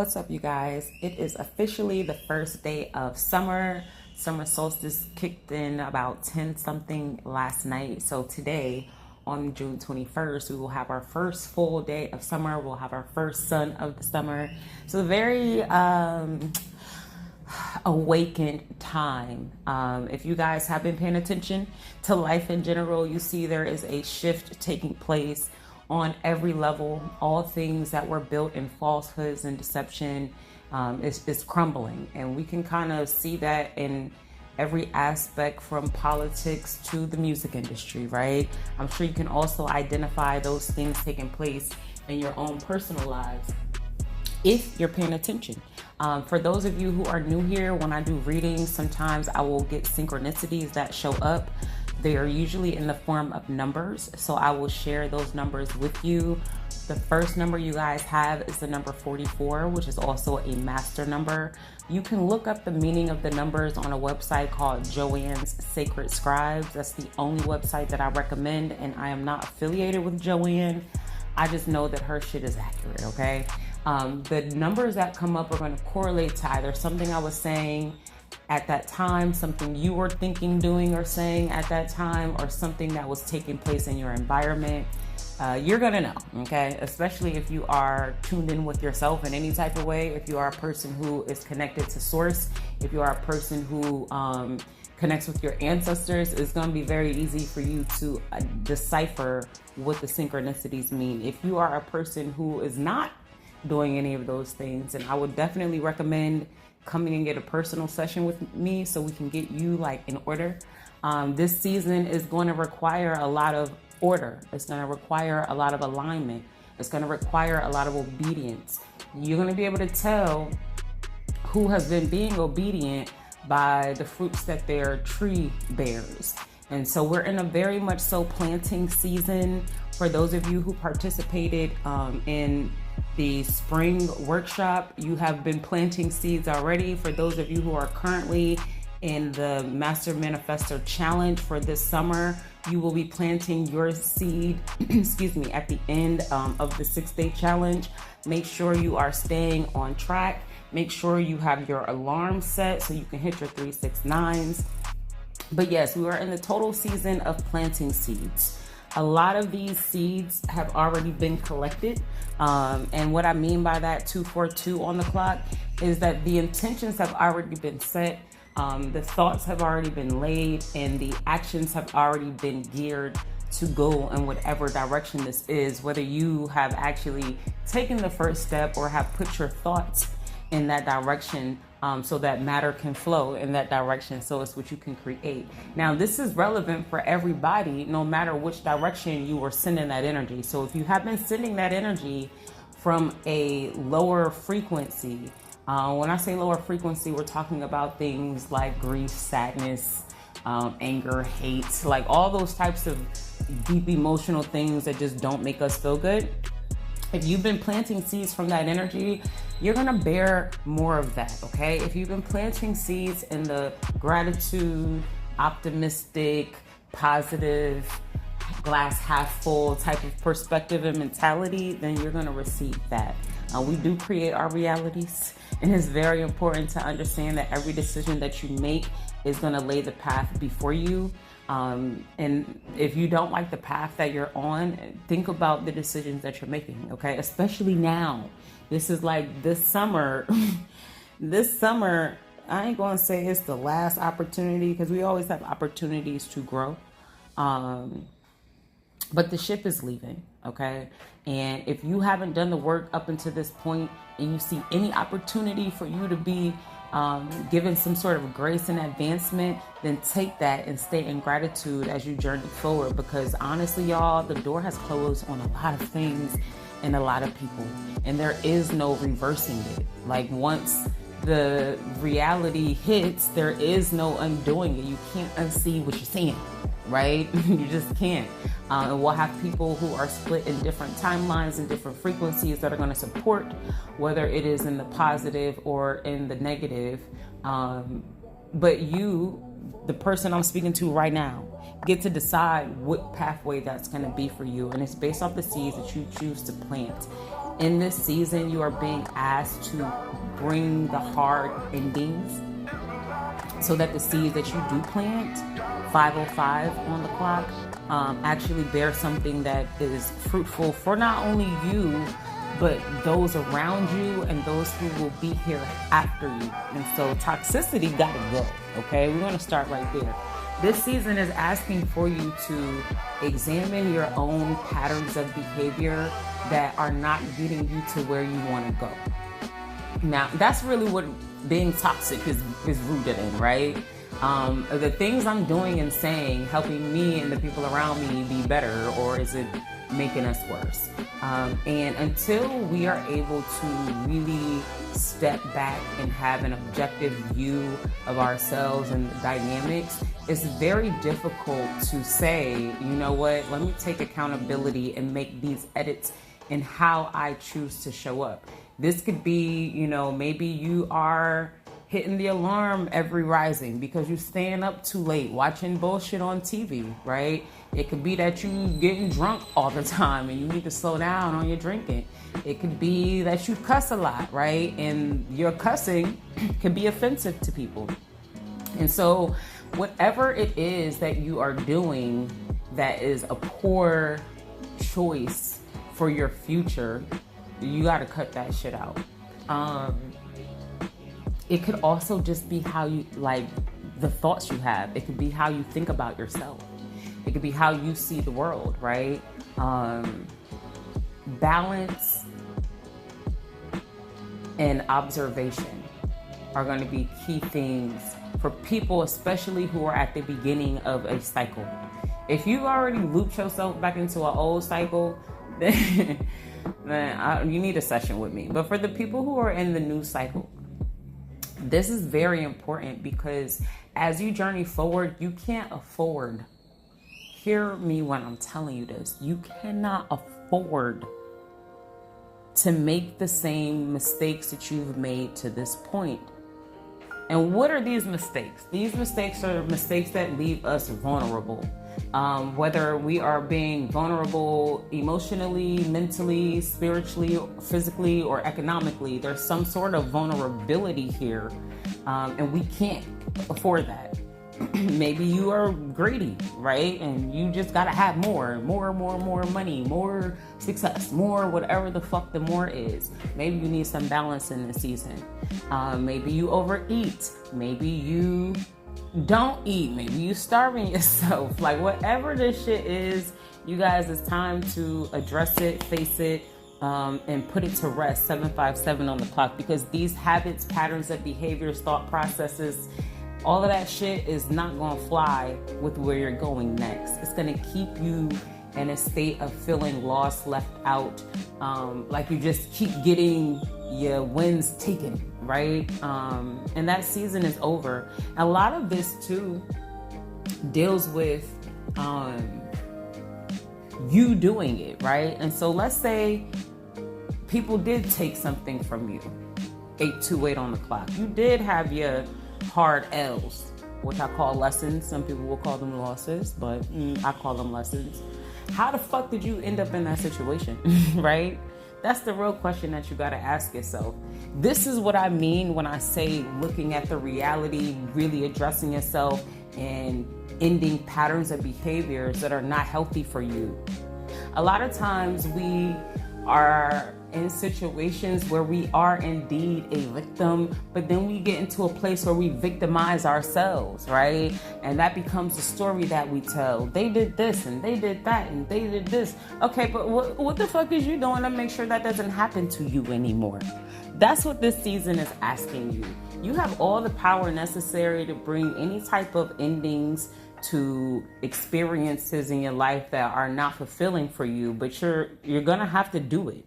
What's up, you guys? It is officially the first day of summer. Summer solstice kicked in about 10 something last night. So today, on June 21st, we will have our first full day of summer. We'll have our first sun of the summer. So very awakened time. If you guys have been paying attention to life in general, you see there is a shift taking place on every level. All things that were built in falsehoods and deception is crumbling, and we can kind of see that in every aspect, from politics to the music industry, right? I'm sure you can also identify those things taking place in your own personal lives if you're paying attention. For those of you who are new here, when I do readings, sometimes I will get synchronicities that show up. They are usually in the form of numbers, so I will share those numbers with you. The first number you guys have is the number 44, which is also a master number. You can look up the meaning of the numbers on a website called Joanne's Sacred Scribes. That's the only website that I recommend, and I am not affiliated with Joanne. I just know that her shit is accurate, okay? The numbers that come up are going to correlate to either something I was saying at that time, something you were thinking, doing, or saying at that time, or something that was taking place in your environment. You're gonna know, okay? Especially if you are tuned in with yourself in any type of way, if you are a person who is connected to source, if you are a person who connects with your ancestors, it's gonna be very easy for you to decipher what the synchronicities mean. If you are a person who is not doing any of those things, and I would definitely recommend coming and get a personal session with me so we can get you like in order. This season is going to require a lot of order. It's going to require a lot of alignment. It's going to require a lot of obedience. You're going to be able to tell who has been being obedient by the fruits that their tree bears. And so we're in a very much so planting season. For those of you who participated in the spring workshop, you have been planting seeds already. For those of you who are currently in the Master Manifestor Challenge for this summer, you will be planting your seed, excuse me, at the end of the 6-day challenge. Make sure you are staying on track. Make sure you have your alarm set so you can hit your 369s. But yes, we are in the total season of planting seeds. A lot of these seeds have already been collected. And what I mean by that 242 on the clock is that the intentions have already been set. The thoughts have already been laid, and the actions have already been geared to go in whatever direction this is, whether you have actually taken the first step or have put your thoughts in that direction, so that matter can flow in that direction. So it's what you can create. Now, this is relevant for everybody, no matter which direction you are sending that energy. So if you have been sending that energy from a lower frequency, when I say lower frequency, we're talking about things like grief, sadness, anger, hate, like all those types of deep emotional things that just don't make us feel good. If you've been planting seeds from that energy, you're gonna bear more of that, okay? If you've been planting seeds in the gratitude, optimistic, positive, glass half full type of perspective and mentality, then you're gonna receive that. We do create our realities, and it's very important to understand that every decision that you make is gonna lay the path before you. And if you don't like the path that you're on, think about the decisions that you're making, okay? Especially now. This is like this summer. This summer, I ain't gonna say it's the last opportunity, because we always have opportunities to grow. But the ship is leaving, okay? And if you haven't done the work up until this point, and you see any opportunity for you to be given some sort of grace and advancement, then take that and stay in gratitude as you journey forward. Because honestly, y'all, the door has closed on a lot of things and a lot of people, and there is no reversing it. Like, once the reality hits, there is no undoing it. You can't unsee what you're seeing, right? You just can't. And we'll have people who are split in different timelines and different frequencies that are going to support, whether it is in the positive or in the negative. But you, the person I'm speaking to right now, get to decide what pathway that's going to be for you. And it's based off the seeds that you choose to plant. In this season, you are being asked to bring the hard endings so that the seeds that you do plant, 5:05 on the clock, actually bear something that is fruitful for not only you, but those around you and those who will be here after you. And so toxicity gotta go, okay? We're gonna start right there. This season is asking for you to examine your own patterns of behavior that are not getting you to where you wanna go. Now, that's really what being toxic is rooted in, right? The things I'm doing and saying helping me and the people around me be better, or is it making us worse? And until we are able to really step back and have an objective view of ourselves and the dynamics, it's very difficult to say, you know what, let me take accountability and make these edits in how I choose to show up. This could be, maybe you are hitting the alarm every rising because you're staying up too late watching bullshit on TV, right? It could be that you getting drunk all the time and you need to slow down on your drinking. It could be that you cuss a lot, right? And your cussing can be offensive to people. And so whatever it is that you are doing that is a poor choice for your future, you got to cut that shit out. It could also just be how you, the thoughts you have. It could be how you think about yourself. It could be how you see the world, right? Balance and observation are going to be key things for people, especially who are at the beginning of a cycle. If you've already looped yourself back into an old cycle, then you need a session with me. But for the people who are in the new cycle, this is very important because as you journey forward, you can't afford, hear me when I'm telling you this, you cannot afford to make the same mistakes that you've made to this point. And what are these mistakes? These mistakes are mistakes that leave us vulnerable. Whether we are being vulnerable emotionally, mentally, spiritually, physically, or economically, there's some sort of vulnerability here, and we can't afford that. Maybe you are greedy, right? And you just gotta have more money, more success, more whatever the fuck the more is. Maybe you need some balance in this season. Maybe you overeat. Maybe you don't eat. Maybe you starving yourself. Whatever this shit is, you guys, it's time to address it, face it, and put it to rest. 757 on the clock, because these habits, patterns of behaviors, thought processes, all of that shit is not going to fly with where you're going next. It's going to keep you in a state of feeling lost, left out, like you just keep getting your wins taken, right? And that season is over. A lot of this too deals with you doing it, right? And so let's say people did take something from you. 828 on the clock. You did have your hard L's, which I call lessons. Some people will call them losses, but I call them lessons. How the fuck did you end up in that situation, right? That's the real question that you got to ask yourself. This is what I mean when I say looking at the reality, really addressing yourself and ending patterns of behaviors that are not healthy for you. A lot of times we are in situations where we are indeed a victim, but then we get into a place where we victimize ourselves, right? And that becomes the story that we tell. They did this and they did that and they did this. Okay, but what the fuck is you doing to make sure that doesn't happen to you anymore? That's what this season is asking you. You have all the power necessary to bring any type of endings to experiences in your life that are not fulfilling for you, but you're gonna have to do it.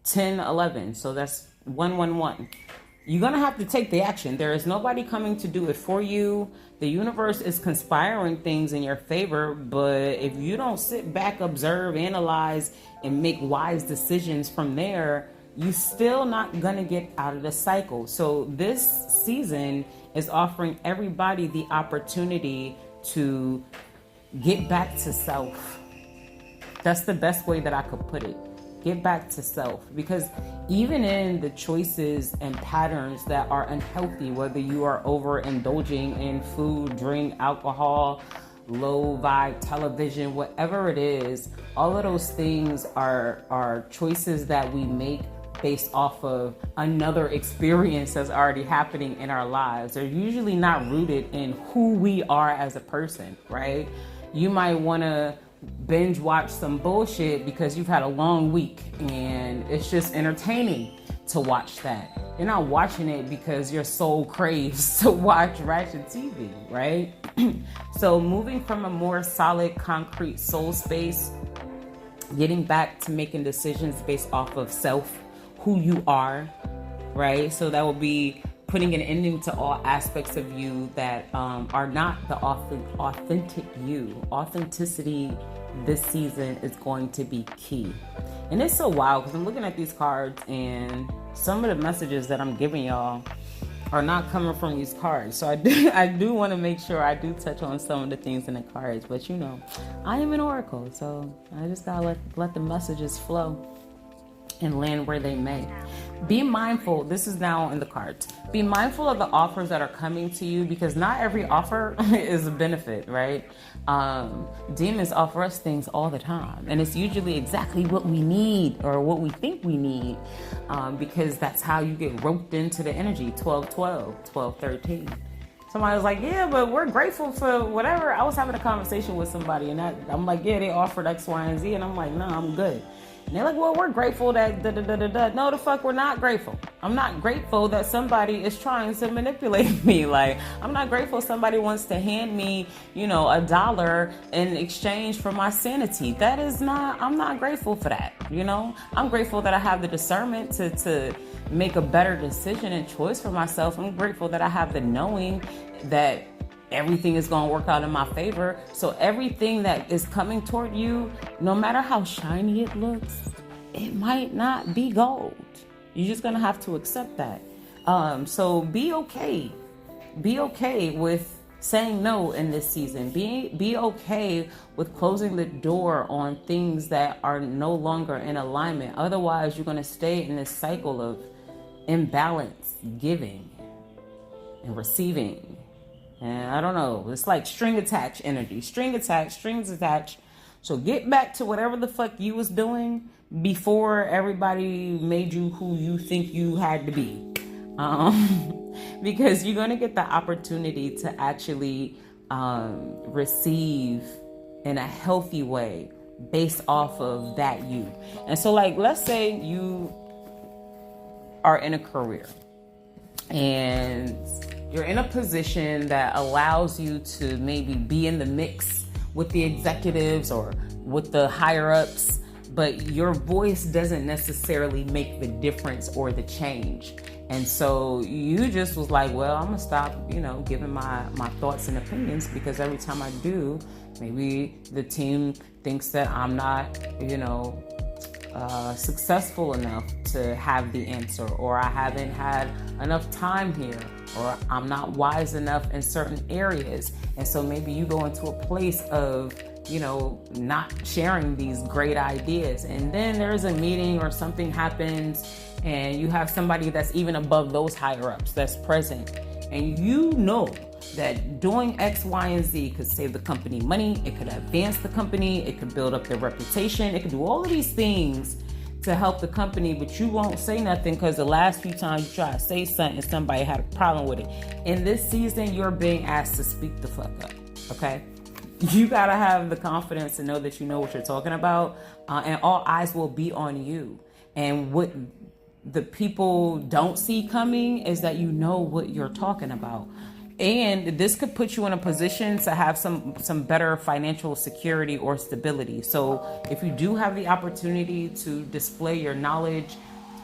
10-11, so that's 1-1-1. You're gonna have to take the action. There is nobody coming to do it for you. The universe is conspiring things in your favor, but if you don't sit back, observe, analyze, and make wise decisions from there, you still not gonna get out of the cycle. So this season is offering everybody the opportunity to get back to self. That's the best way that I could put it. get back to self, because even in the choices and patterns that are unhealthy, whether you are overindulging in food, drink, alcohol, low vibe television, whatever it is, all of those things are choices that we make based off of another experience that's already happening in our lives. They're usually not rooted in who we are as a person, right? You might want to binge watch some bullshit because you've had a long week and it's just entertaining to watch that. You're not watching it because your soul craves to watch ratchet TV, right? So moving from a more solid, concrete soul space, getting back to making decisions based off of self, who you are, right? So that will be putting an ending to all aspects of you that are not the authentic you. Authenticity this season is going to be key. And it's so wild because I'm looking at these cards and some of the messages that I'm giving y'all are not coming from these cards. So I do want to make sure I do touch on some of the things in the cards. But you know, I am an oracle, so I just gotta let the messages flow and land where they may. Be mindful, this is now in the cards. Be mindful of the offers that are coming to you, because not every offer is a benefit, right? Demons offer us things all the time, and it's usually exactly what we need or what we think we need, because that's how you get roped into the energy. 12-12, 12-13. Somebody was like, yeah, but we're grateful for whatever. I was having a conversation with somebody and I'm like, yeah, they offered X, Y, and Z. And I'm like, no, I'm good. And they're like, well, we're grateful that da-da-da-da-da. No, the fuck, we're not grateful. I'm not grateful that somebody is trying to manipulate me. Like, I'm not grateful somebody wants to hand me, $1 in exchange for my sanity. I'm not grateful for that, I'm grateful that I have the discernment to make a better decision and choice for myself. I'm grateful that I have the knowing that everything is going to work out in my favor. So everything that is coming toward you, no matter how shiny it looks, it might not be gold. You're just going to have to accept that. So be okay. Be okay with saying no in this season. Be okay with closing the door on things that are no longer in alignment. Otherwise, you're going to stay in this cycle of imbalance, giving and receiving. And I don't know, it's like string attached energy. Strings attached. So get back to whatever the fuck you was doing before everybody made you who you think you had to be. Because you're going to get the opportunity to actually receive in a healthy way based off of that you. And so, like, let's say you are in a career and you're in a position that allows you to maybe be in the mix with the executives or with the higher ups, but your voice doesn't necessarily make the difference or the change. And so you just was like, well, I'm gonna stop, giving my thoughts and opinions, because every time I do, maybe the team thinks that I'm not, successful enough to have the answer, or I haven't had enough time here, or I'm not wise enough in certain areas. And so maybe you go into a place of, not sharing these great ideas. And then there's a meeting or something happens and you have somebody that's even above those higher ups that's present. And that doing X, Y, and Z could save the company money. It could advance the company. It could build up their reputation. It could do all of these things to help the company, but you won't say nothing because the last few times you try to say something, somebody had a problem with it. In this season, you're being asked to speak the fuck up, okay? You gotta have the confidence to know that you know what you're talking about, and all eyes will be on you. And what the people don't see coming is that you know what you're talking about. And this could put you in a position to have some better financial security or stability. So if you do have the opportunity to display your knowledge,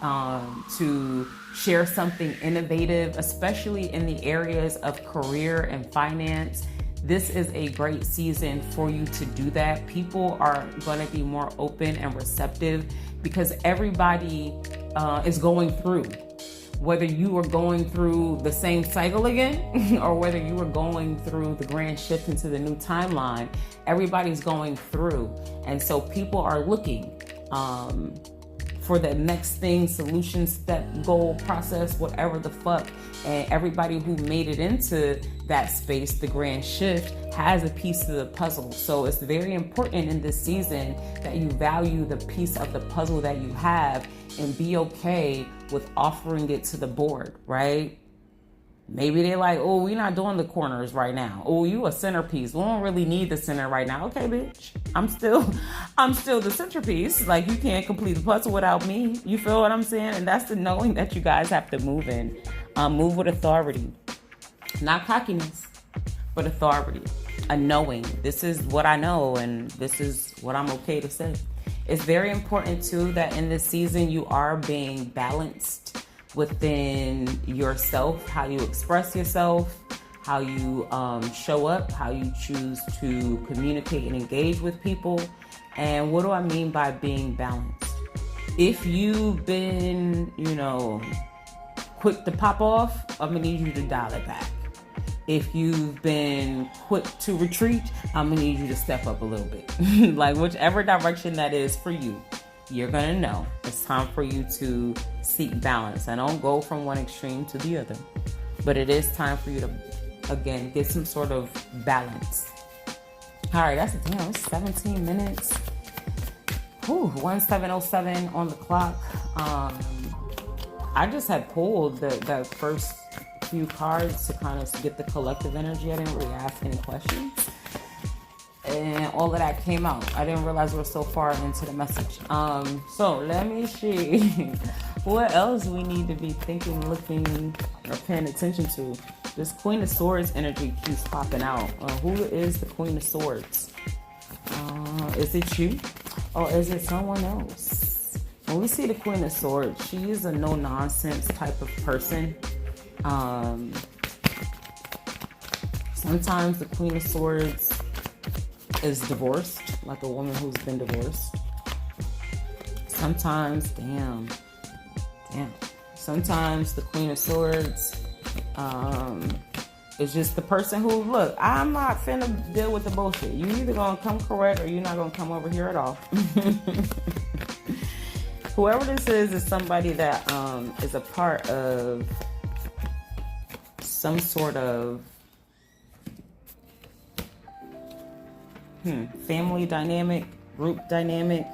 to share something innovative, especially in the areas of career and finance, this is a great season for you to do that. People are going to be more open and receptive because everybody is going through. Whether you are going through the same cycle again or whether you are going through the grand shift into the new timeline, everybody's going through. And so people are looking for the next thing, solution, step, goal, process, whatever the fuck. And everybody who made it into that space, the grand shift, has a piece of the puzzle. So it's very important in this season that you value the piece of the puzzle that you have and be okay with offering it to the board, right? Maybe they're like, oh, we're not doing the corners right now. Oh, you a centerpiece. We don't really need the center right now. Okay, bitch. I'm still the centerpiece. Like, you can't complete the puzzle without me. You feel what I'm saying? And that's the knowing that you guys have to move in. Move with authority. Not cockiness, but authority. A knowing. This is what I know, and this is what I'm okay to say. It's very important, too, that in this season you are being balanced within yourself, how you express yourself, how you show up, how you choose to communicate and engage with people. And what do I mean by being balanced? If you've been, quick to pop off, I'm gonna need you to dial it back. If you've been quick to retreat, I'm gonna need you to step up a little bit. Like, whichever direction that is for you, you're gonna know it's time for you to seek balance. I don't go from one extreme to the other, but it is time for you to, again, get some sort of balance. All right, it's 17 minutes. 1707 on the clock. I just had pulled the first few cards to kind of get the collective energy. I didn't really ask any questions. And all of that came out. I didn't realize we're so far into the message. So let me see what else we need to be thinking, looking, or paying attention to. This Queen of Swords energy keeps popping out. Who is the Queen of Swords? Is it you? Or is it someone else? When we see the Queen of Swords, she is a no-nonsense type of person. Sometimes the Queen of Swords is divorced, like a woman who's been divorced. Sometimes, damn. Sometimes the Queen of Swords is just the person who, look, I'm not finna deal with the bullshit. You either gonna come correct or you're not gonna come over here at all. Whoever this is somebody that is a part of some sort of family dynamic, group dynamic.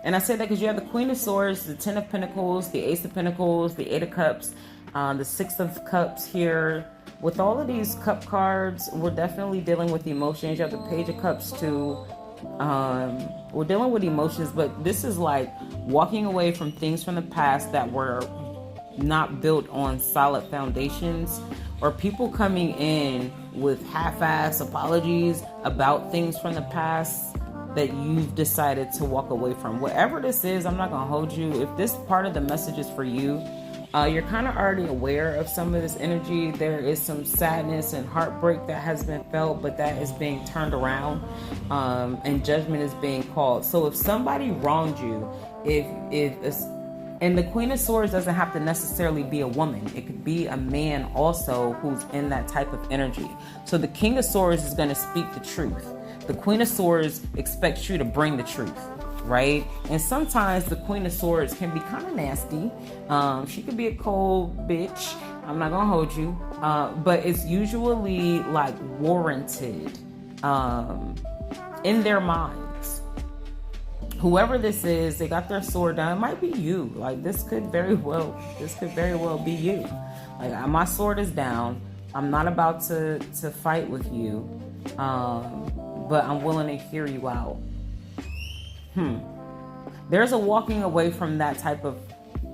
And I say that because you have the Queen of Swords, the Ten of Pentacles, the Ace of Pentacles, the Eight of Cups, the Six of Cups here. With all of these cup cards, we're definitely dealing with emotions. You have the Page of Cups too. We're dealing with emotions, but this is like walking away from things from the past that were not built on solid foundations, or people coming in with half-ass apologies about things from the past that you've decided to walk away from. Whatever this is, I'm not gonna hold you. If this part of the message is for you, you're kind of already aware of some of this energy. There is some sadness and heartbreak that has been felt, but that is being turned around, and judgment is being called. So if somebody wronged you, and the Queen of Swords doesn't have to necessarily be a woman. It could be a man also who's in that type of energy. So the King of Swords is going to speak the truth. The Queen of Swords expects you to bring the truth, right? And sometimes the Queen of Swords can be kind of nasty. She could be a cold bitch. I'm not going to hold you. But it's usually like warranted in their minds. Whoever this is, they got their sword down. It might be you. Like, this could very well be you. Like, my sword is down. I'm not about to fight with you, but I'm willing to hear you out. There's a walking away from that type of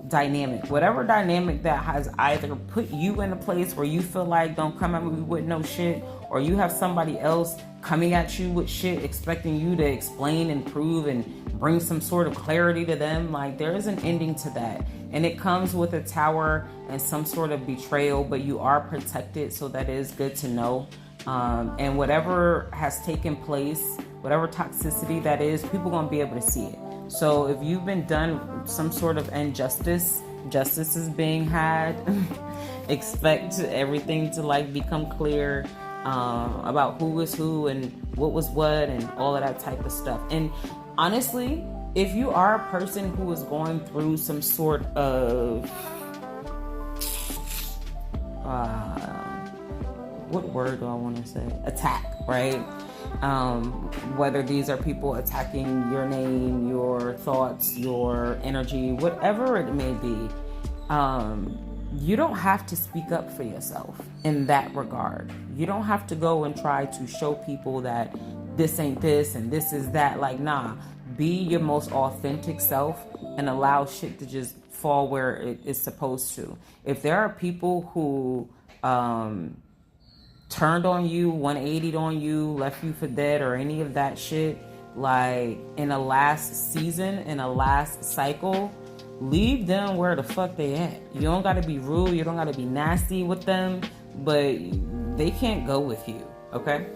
dynamic. Whatever dynamic that has either put you in a place where you feel like don't come at me with no shit, or you have somebody else coming at you with shit, expecting you to explain and prove and bring some sort of clarity to them. Like, there is an ending to that, and it comes with a tower and some sort of betrayal, but you are protected, so that is good to know. And whatever has taken place, whatever toxicity that is, people gonna be able to see it. So if you've been done some sort of injustice, justice is being had. Expect everything to like become clear about who is who and what was what and all of that type of stuff. And honestly, if you are a person who is going through some sort of what word do I want to say? Attack, right? Whether these are people attacking your name, your thoughts, your energy, whatever it may be, you don't have to speak up for yourself in that regard. You don't have to go and try to show people that this ain't this and this is that. Like, nah, be your most authentic self and allow shit to just fall where it is supposed to. If there are people who turned on you, 180'd on you, left you for dead, or any of that shit, like in a last season, in a last cycle, leave them where the fuck they at. You don't gotta be rude, you don't gotta be nasty with them, but they can't go with you, okay?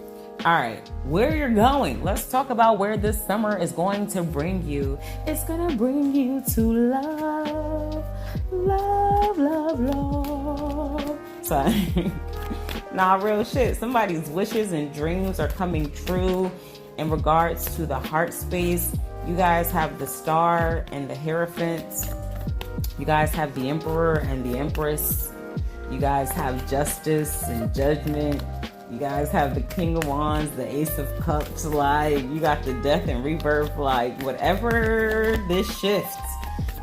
All right, where you're going. Let's talk about where this summer is going to bring you. It's gonna bring you to love, love, love, love. Sorry. Nah, real shit. Somebody's wishes and dreams are coming true in regards to the heart space. You guys have the Star and the Hierophant. You guys have the Emperor and the Empress. You guys have Justice and Judgment. You guys have the King of Wands, the Ace of Cups. Like, you got the Death and Rebirth. Like, whatever this shifts,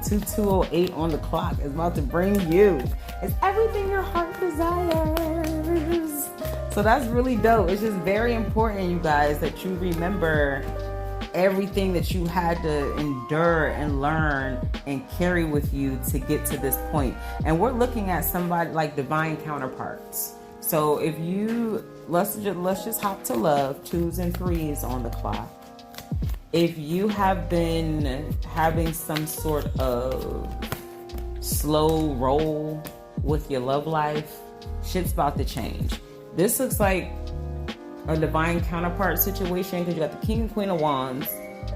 2208 on the clock is about to bring you. It's everything your heart desires. So that's really dope. It's just very important, you guys, that you remember everything that you had to endure and learn and carry with you to get to this point. And we're looking at somebody like divine counterparts. So if you, let's just hop to love, 2s and 3s on the clock. If you have been having some sort of slow roll with your love life, shit's about to change. This looks like a divine counterpart situation because you got the King and Queen of Wands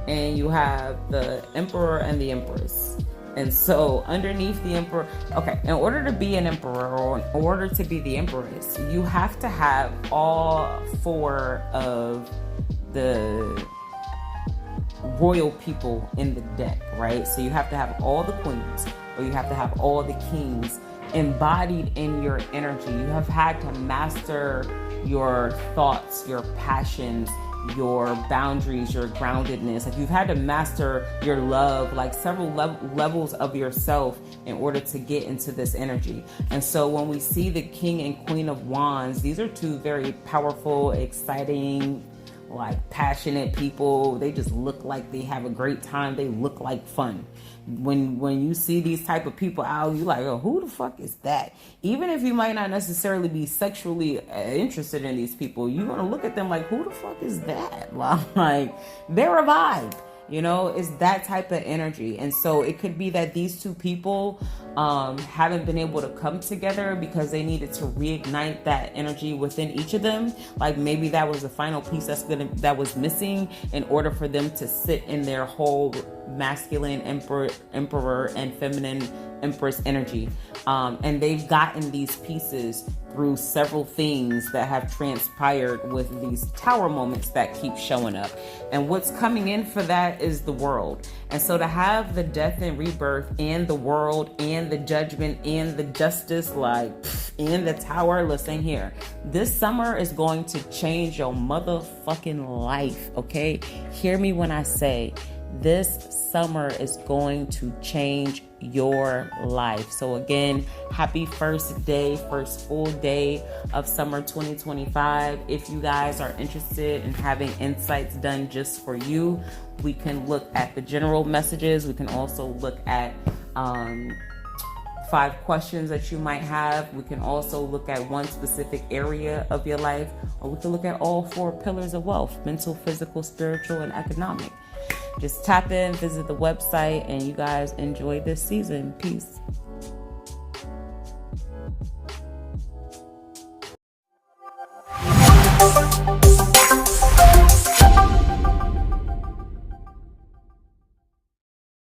and you have the Emperor and the Empress. And so underneath the Emperor, okay, in order to be an Emperor or in order to be the Empress, you have to have all 4 of the royal people in the deck, right? So you have to have all the queens or you have to have all the kings embodied in your energy. You have had to master your thoughts, your passions, your boundaries, your groundedness. Like, you've had to master your love, like several levels of yourself in order to get into this energy. And so when we see the King and Queen of Wands, these are 2 very powerful, exciting, like passionate people. They just look like they have a great time. They look like fun. When you see these type of people out, you're like, oh, who the fuck is that? Even if you might not necessarily be sexually interested in these people, you're going to look at them like, who the fuck is that? Like, they're a vibe. You know, it's that type of energy. And so it could be that these 2 people haven't been able to come together because they needed to reignite that energy within each of them. Like, maybe that was the final piece that was missing in order for them to sit in their whole masculine emperor and feminine Empress energy. And they've gotten these pieces through several things that have transpired with these tower moments that keep showing up. And what's coming in for that is the world. And so to have the Death and Rebirth and the world and the Judgment and the Justice, like, and the Tower, listen here. This summer is going to change your motherfucking life, okay? Hear me when I say this summer is going to change your life. So again, happy first full day of summer 2025. If you guys are interested in having insights done just for you, we can look at the general messages. We can also look at 5 questions that you might have. We can also look at one specific area of your life, or we can look at all 4 pillars of wealth: mental, physical, spiritual, and economic. Just tap in, visit the website, and you guys enjoy this season. Peace.